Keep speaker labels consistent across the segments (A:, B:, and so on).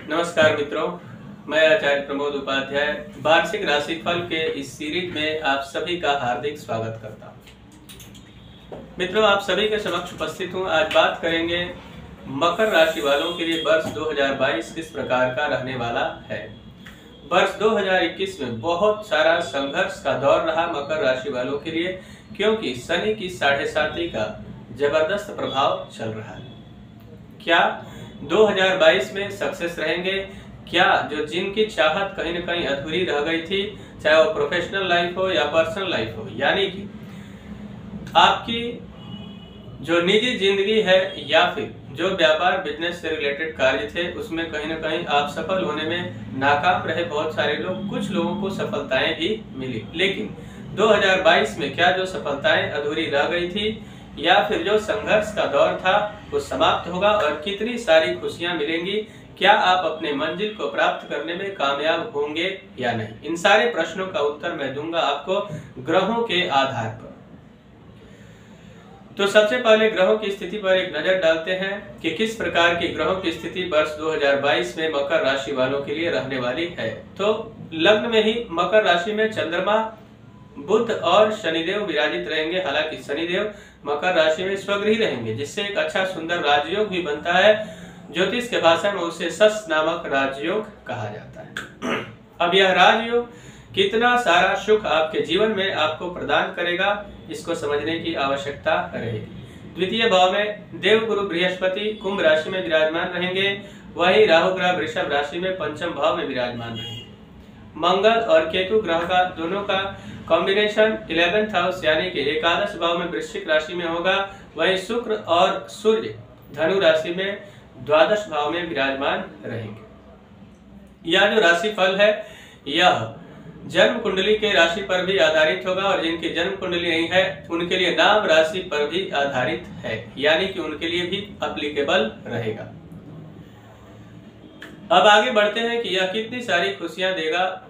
A: नमस्कार मित्रों, मैं आचार्य प्रमोद उपाध्याय वार्षिक राशिफल के इस सीरीज में आप सभी का हार्दिक स्वागत करता हूं। मित्रों, आप सभी के समक्ष उपस्थित हूं। आज बात करेंगे मकर राशि वालों के लिए वर्ष 2022 किस प्रकार का रहने वाला है। वर्ष 2021 में बहुत सारा संघर्ष का दौर रहा मकर राशि वालों के लिए, क्योंकि शनि की 7.5 का जबरदस्त प्रभाव चल रहा है। क्या 2022 में सक्सेस रहेंगे? क्या जो जिनकी चाहत कहीं न कहीं अधूरी रह गई थी, चाहे वो प्रोफेशनल लाइफ हो या पर्सनल लाइफ हो, यानी कि आपकी जो निजी जिंदगी है या फिर जो व्यापार बिजनेस से रिलेटेड कार्य थे, उसमें कहीं न कहीं आप सफल होने में नाकाम रहे बहुत सारे लोग। कुछ लोगों को सफलताएं भी मिली, लेकिन 2022 में क्या जो सफलताएं अधूरी रह गई थी या फिर जो संघर्ष का दौर था वो समाप्त होगा और कितनी सारी खुशियां मिलेंगी? क्या आप अपने मंजिल को प्राप्त करने में कामयाब होंगे या नहीं? इन सारे प्रश्नों का उत्तर मैं दूंगा आपको ग्रहों के आधार पर। तो सबसे पहले ग्रहों की स्थिति पर एक नजर डालते हैं कि किस प्रकार की ग्रहों की स्थिति वर्ष 2022 में मकर राशि वालों के लिए रहने वाली है। तो लग्न में ही मकर राशि में चंद्रमा, बुध और शनिदेव विराजित रहेंगे। हालांकि शनिदेव मकर राशि में स्वगृही रहेंगे, जिससे एक अच्छा सुंदर राजयोग भी बनता है। ज्योतिष के भाषा में उसे सस नामक राजयोग कहा जाता है। अब यह राजयोग कितना सारा सुख आपके जीवन में आपको प्रदान करेगा, इसको समझने की आवश्यकता रहेगी। द्वितीय भाव में देव गुरु बृहस्पति कुंभ राशि में विराजमान रहेंगे, वही राहु ग्रह वृषभ राशि में पंचम भाव में विराजमान रहेंगे। मंगल और केतु ग्रह का दोनों का कॉम्बिनेशन 11th हाउस यानी कि एकादश भाव में वृश्चिक राशि में होगा, वहीं शुक्र और सूर्य धनु राशि में द्वादश भाव में विराजमान रहेंगे। यह जो राशि फल है यह जन्म कुंडली के राशि पर भी आधारित होगा, और जिनकी जन्म कुंडली नहीं है उनके लिए नाम राशि पर भी आधारित है, यानी कि उनके लिए भी एप्लीकेबल रहेगा। अब आगे बढ़ते हैं कि यह कितनी सारी खुशियां देगा।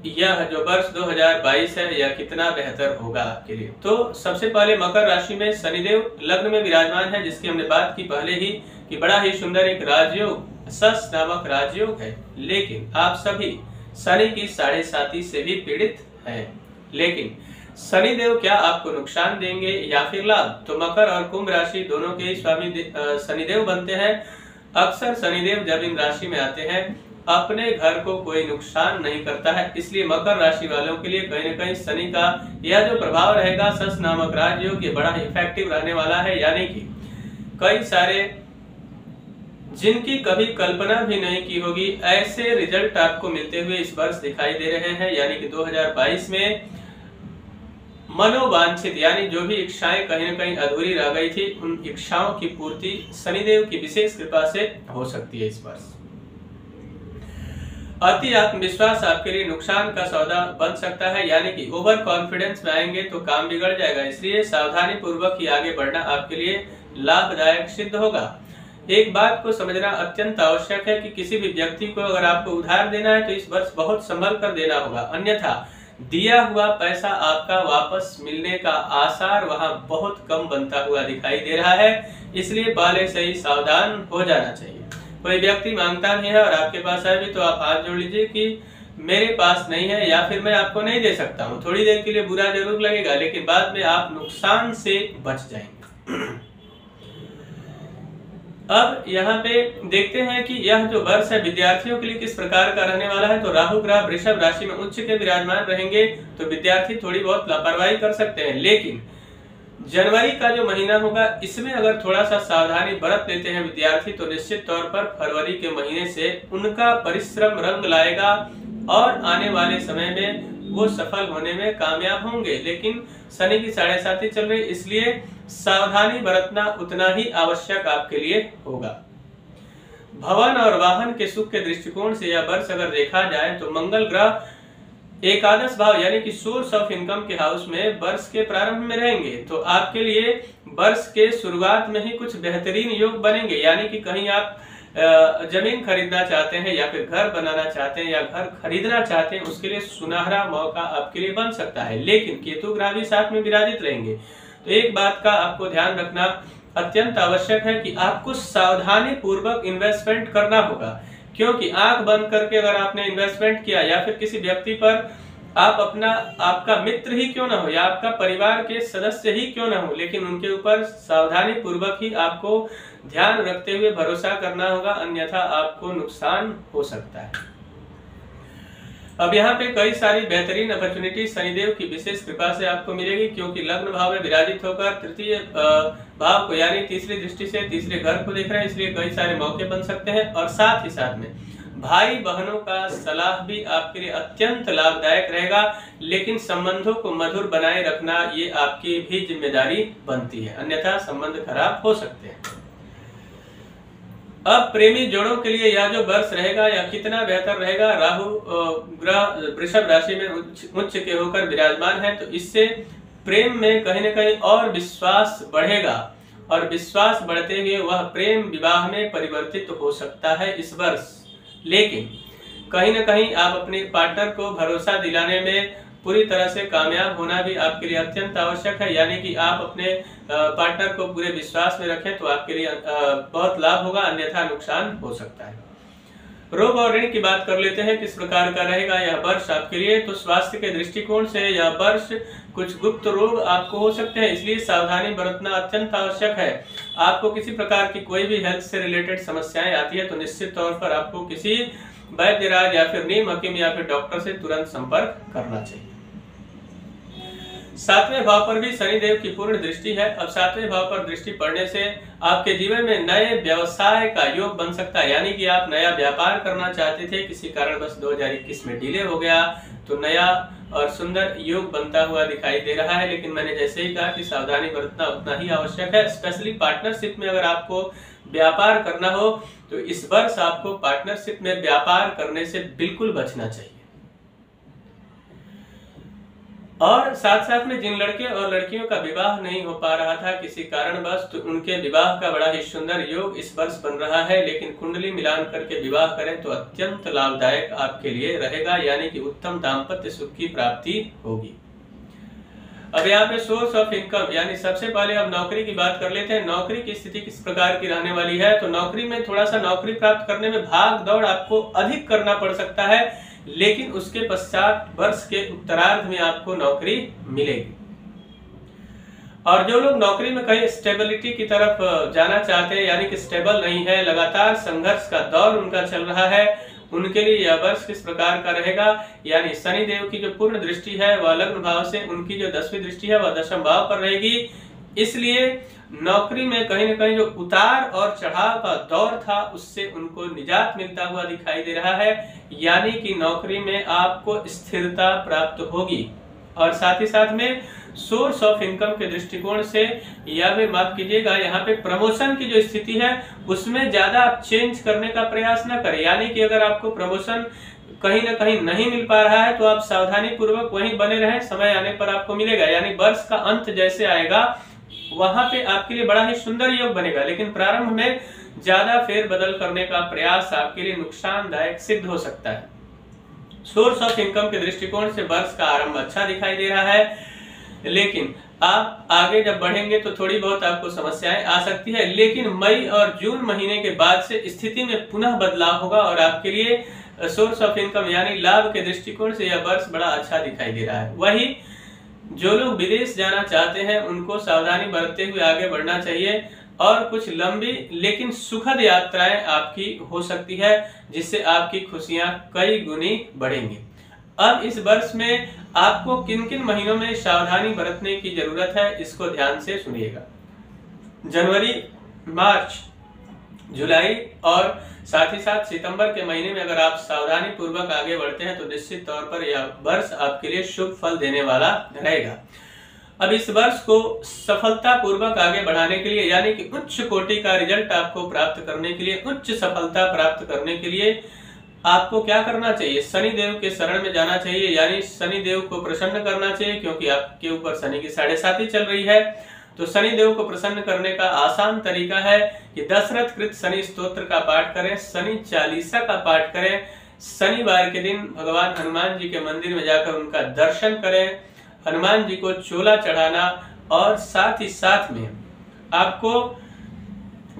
A: यह जो वर्ष 2022 है यह कितना बेहतर होगा आपके लिए। तो सबसे पहले मकर राशि में शनिदेव लग्न में विराजमान है, जिसकी हमने बात की पहले ही कि बड़ा ही सुंदर एक राजयोग सस नामक राजयोग है। लेकिन आप सभी शनि की 7.5 से भी पीड़ित हैं, लेकिन शनिदेव क्या आपको नुकसान देंगे या फिर लाभ? तो मकर और कुंभ राशि दोनों के स्वामी शनिदेव बनते हैं। अक्सर शनिदेव जब इन राशि में आते हैं अपने घर को कोई नुकसान नहीं करता है, इसलिए मकर राशि वालों के लिए कहीं न कहीं शनि का यह जो प्रभाव रहेगा सस नामक राजयोग ये बड़ा इफेक्टिव रहने वाला है। यानी कि कई सारे जिनकी कभी कल्पना भी नहीं की होगी ऐसे रिजल्ट आपको मिलते हुए इस वर्ष दिखाई दे रहे हैं। यानी कि 2022 में मनोवांछित यानी जो भी इच्छाएं कहीं न कहीं अधूरी रह गई थी, उन इच्छाओं की पूर्ति शनिदेव की विशेष कृपा से हो सकती है इस वर्ष। अति आत्मविश्वास आपके लिए नुकसान का सौदा बन सकता है, यानी कि ओवर कॉन्फिडेंस में आएंगे तो काम बिगड़ जाएगा, इसलिए सावधानी पूर्वक ही आगे बढ़ना आपके लिए लाभदायक सिद्ध होगा। एक बात को समझना अत्यंत आवश्यक है कि किसी भी व्यक्ति को अगर आपको उधार देना है तो इस वर्ष बहुत संभल कर देना होगा, अन्यथा दिया हुआ पैसा आपका वापस मिलने का आसार वहां बहुत कम बनता हुआ दिखाई दे रहा है, इसलिए पहले से ही सावधान हो जाना चाहिए। कोई व्यक्ति मांगता नहीं है और आपके पास है भी तो आप हाथ जोड़ लीजिए कि मेरे पास नहीं है या फिर मैं आपको नहीं दे सकता हूँ। थोड़ी देर के लिए बुरा जरूर लगेगा, लेकिन बाद में आप नुकसान से बच जाएंगे। अब यहाँ पे देखते हैं कि यह जो वर्ष है विद्यार्थियों के लिए किस प्रकार का रहने वाला है। तो राहु ग्रह वृषभ राशि में उच्च के विराजमान रहेंगे, तो विद्यार्थी थोड़ी बहुत लापरवाही कर सकते हैं, लेकिन जनवरी का जो महीना होगा इसमें अगर थोड़ा सा सावधानी बरत लेते हैं विद्यार्थी तो निश्चित तौर पर फरवरी के महीने से उनका परिश्रम रंग लाएगा और आने वाले समय में वो सफल होने में कामयाब होंगे। लेकिन शनि की 7.5 चल रही, इसलिए सावधानी बरतना उतना ही आवश्यक आपके लिए होगा। भवन और वाहन के सुख के दृष्टिकोण से यह वर्ष अगर देखा जाए तो मंगल ग्रह एकादश भाव यानी कि सोर्स ऑफ इनकम के हाउस में वर्ष के प्रारंभ में रहेंगे, तो आपके लिए वर्ष के शुरुआत में ही कुछ बेहतरीन योग बनेंगे। यानी कि कहीं आप जमीन खरीदना चाहते हैं या फिर घर बनाना चाहते हैं या घर खरीदना चाहते हैं, उसके लिए सुनहरा मौका आपके लिए बन सकता है। लेकिन केतु ग्रह भी साथ में विराजित रहेंगे, तो एक बात का आपको ध्यान रखना अत्यंत आवश्यक है कि आपको सावधानी पूर्वक इन्वेस्टमेंट करना होगा। क्योंकि आंख बंद करके अगर आपने इन्वेस्टमेंट किया या फिर किसी व्यक्ति पर आप आपका मित्र ही क्यों ना हो या आपका परिवार के सदस्य ही क्यों ना हो, लेकिन उनके ऊपर सावधानी पूर्वक ही आपको ध्यान रखते हुए भरोसा करना होगा, अन्यथा आपको नुकसान हो सकता है। अब यहाँ पे कई सारी बेहतरीन अपॉर्चुनिटी शनिदेव की विशेष कृपा से आपको मिलेगी, क्योंकि लग्न भाव में विराजित होकर तृतीय भाव को यानी तीसरी दृष्टि से तीसरे घर को देख रहे हैं, इसलिए कई सारे मौके बन सकते हैं। और साथ ही साथ में भाई बहनों का सलाह भी आपके लिए अत्यंत लाभदायक रहेगा, लेकिन संबंधों को मधुर बनाए रखना ये आपकी भी जिम्मेदारी बनती है, अन्यथा संबंध खराब हो सकते हैं। अब प्रेमी जोड़ों के लिए यह जो वर्ष रहेगा या कितना बेहतर रहेगा, राहु ग्रह वृषभ राशि में उच्च के होकर विराजमान है, तो इससे प्रेम में कहीं न कहीं और विश्वास बढ़ेगा और विश्वास बढ़ते हुए वह प्रेम विवाह में परिवर्तित हो सकता है इस वर्ष। लेकिन कहीं न कहीं आप अपने पार्टनर को भरोसा दिलाने में पूरी तरह से कामयाब होना भी आपके लिए अत्यंत आवश्यक है, यानी कि आप अपने पार्टनर को पूरे विश्वास में रखें तो आपके लिए बहुत लाभ होगा, अन्यथा नुकसान हो सकता है। रोग और ऋण की बात कर लेते हैं, किस प्रकार का रहेगा यह वर्ष आपके लिए। तो स्वास्थ्य के दृष्टिकोण से यह वर्ष कुछ गुप्त रोग आपको हो सकते हैं, इसलिए सावधानी बरतना अत्यंत आवश्यक है। आपको किसी प्रकार की कोई भी हेल्थ से रिलेटेड समस्याएं आती है तो निश्चित तौर पर आपको किसी वैद्यराज या फिर नीम हकीम या फिर डॉक्टर से तुरंत संपर्क करना चाहिए। सातवें भाव पर भी शनिदेव की पूर्ण दृष्टि है। अब सातवें भाव पर दृष्टि पड़ने से आपके जीवन में नए व्यवसाय का योग बन सकता है, यानी कि आप नया व्यापार करना चाहते थे, किसी कारणवश 2021 में डिले हो गया, तो नया और सुंदर योग बनता हुआ दिखाई दे रहा है। लेकिन मैंने जैसे ही कहा कि सावधानी बरतना उतना ही आवश्यक है। स्पेशली पार्टनरशिप में अगर आपको व्यापार करना हो तो इस वर्ष आपको पार्टनरशिप में व्यापार करने से बिल्कुल बचना चाहिए। और साथ साथ में जिन लड़के और लड़कियों का विवाह नहीं हो पा रहा था किसी कारणवश, तो उनके विवाह का बड़ा ही सुंदर योग इस वर्ष बन रहा है। लेकिन कुंडली मिलान करके विवाह करें तो अत्यंत लाभदायक आपके लिए रहेगा, यानी कि उत्तम दाम्पत्य सुख की प्राप्ति होगी। अब यहाँ पे सोर्स ऑफ इनकम, यानी सबसे पहले अब नौकरी की बात कर लेते हैं। नौकरी की स्थिति किस प्रकार की रहने वाली है। तो नौकरी में थोड़ा सा नौकरी प्राप्त करने में भाग दौड़ आपको अधिक करना पड़ सकता है, लेकिन उसके पश्चात वर्ष के उत्तरार्ध में आपको नौकरी मिलेगी। और जो लोग नौकरी में कहीं स्टेबिलिटी की तरफ जाना चाहते हैं, यानी कि स्टेबल नहीं है, लगातार संघर्ष का दौर उनका चल रहा है, उनके लिए यह वर्ष किस प्रकार का रहेगा। यानी शनि देव की जो पूर्ण दृष्टि है वह लग्न भाव से, उनकी जो 10वीं दृष्टि है वह दशम भाव पर रहेगी। इसलिए नौकरी में कहीं न कहीं जो उतार और चढ़ाव का दौर था उससे उनको निजात मिलता हुआ दिखाई दे रहा है, यानी कि नौकरी में आपको स्थिरता प्राप्त होगी। और साथ ही साथ में सोर्स ऑफ इनकम के दृष्टिकोण से या भी माफ कीजिएगा, यहाँ पे प्रमोशन की जो स्थिति है उसमें ज्यादा आप चेंज करने का प्रयास न करें। यानी कि अगर आपको प्रमोशन कहीं ना कहीं नहीं मिल पा रहा है तो आप सावधानी पूर्वक वहीं बने रहें, समय आने पर आपको मिलेगा। यानी वर्ष का अंत जैसे आएगा वहां पे आपके लिए बड़ा ही सुंदर योग बनेगा, लेकिन प्रारंभ में ज्यादा फेरबदल करने का प्रयास आपके लिए नुकसानदायक सिद्ध हो सकता है। सोर्स ऑफ इनकम के दृष्टिकोण से वर्ष का आरंभ अच्छा दिखाई दे रहा है, लेकिन आप आगे जब बढ़ेंगे तो थोड़ी बहुत आपको समस्याएं आ सकती है। लेकिन मई और जून महीने के बाद से स्थिति में पुनः बदलाव होगा और आपके लिए सोर्स ऑफ इनकम यानी लाभ के दृष्टिकोण से यह वर्ष बड़ा अच्छा दिखाई दे रहा है। वही जो लोग विदेश जाना चाहते हैं उनको सावधानी बरतते हुए आगे बढ़ना चाहिए और कुछ लंबी लेकिन सुखद यात्राएं आपकी हो सकती है, जिससे आपकी खुशियां कई गुनी बढ़ेंगी। अब इस वर्ष में आपको किन किन महीनों में सावधानी बरतने की जरूरत है, इसको ध्यान से सुनिएगा। जनवरी, मार्च, जुलाई और साथ ही साथ सितंबर के महीने में अगर आप सावधानी पूर्वक आगे बढ़ते हैं तो निश्चित तौर पर यह वर्ष आपके लिए शुभ फल देने वाला रहेगा। अब इस वर्ष को सफलता पूर्वक आगे बढ़ाने के लिए, यानी कि उच्च कोटि का रिजल्ट आपको प्राप्त करने के लिए, उच्च सफलता प्राप्त करने के लिए आपको क्या करना चाहिए? शनि देव के शरण में जाना चाहिए, यानी शनि देव को प्रसन्न करना चाहिए, क्योंकि आपके ऊपर शनि की 7.5 चल रही है। तो शनि देव को प्रसन्न करने का आसान तरीका है कि दशरथ कृत शनि स्तोत्र का पाठ करें, शनि चालीसा का पाठ करें, शनिवार के दिन भगवान हनुमान जी के मंदिर में जाकर उनका दर्शन करें, हनुमान जी को चोला चढ़ाना और साथ ही साथ में आपको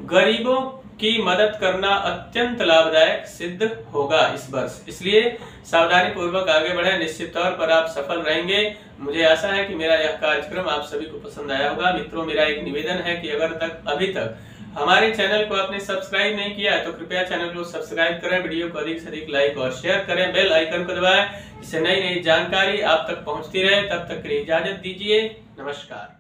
A: गरीबों की मदद करना अत्यंत लाभदायक सिद्ध होगा इस वर्ष। इसलिए सावधानी पूर्वक आगे बढ़े, निश्चित तौर पर आप सफल रहेंगे। मुझे आशा है कि मेरा यह कार्यक्रम आप सभी को पसंद आया होगा। मित्रों, मेरा एक निवेदन है कि अगर अभी तक हमारे चैनल को आपने सब्सक्राइब नहीं किया है तो कृपया चैनल को सब्सक्राइब करें, वीडियो को अधिक से अधिक लाइक और शेयर करें, बेल आइकन को दबाएं, जिससे नई नई जानकारी आप तक पहुंचती रहे। तब तक के लिए इजाजत दीजिए। नमस्कार।